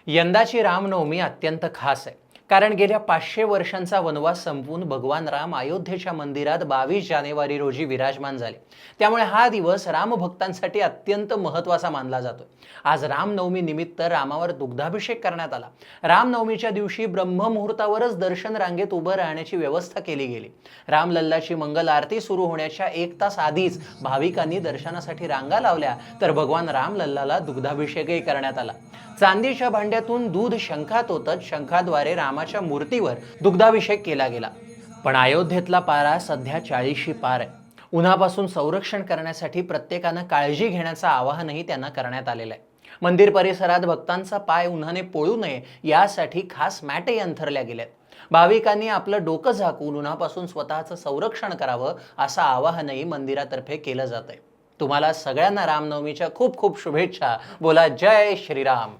यंदाची रामनवमी अत्यंत खास आहे. कारण गेल्या 500 वर्षांचा वनवास संपवून भगवान राम अयोध्येच्या मंदिरात 22 जानेवारी रोजी विराजमान झाले. त्यामुळे हा दिवस रामभक्तांसाठी अत्यंत महत्त्वाचा मानला जातो. आज रामनवमी निमित्त रामावर दुग्धाभिषेक करण्यात आला. रामनवमीच्या दिवशी ब्रह्ममुहूर्तावरच दर्शन रांगेत उभं राहण्याची व्यवस्था केली गेली. रामलल्लाची मंगल आरती सुरू होण्याच्या 1 तास आधीच भाविकांनी दर्शनासाठी रांगा लावल्या, तर भगवान रामलल्लाला दुग्धाभिषेकही करण्यात आला. चांदीच्या भांड्यातून दूध शंखात ओतत शंखाद्वारे रामाच्या मूर्तीवर दुग्धाभिषेक केला गेला. पण अयोध्येतला पारा सध्या 40शी पार आहे. उन्हापासून संरक्षण करण्यासाठी प्रत्येकानं काळजी घेण्याचं आवाहनही त्यांना करण्यात आलेलं आहे. मंदिर परिसरात भक्तांचा पाय उन्हाने पोळू नये यासाठी खास मॅटही अंथरल्या गेल्यात. भाविकांनी आपलं डोकं झाकून उन्हापासून स्वतःचं संरक्षण करावं असं आवाहनही मंदिरातर्फे केलं जात आहे. तुम्हाला सगळ्यांना रामनवमीच्या खूप खूप शुभेच्छा. बोला जय श्रीराम.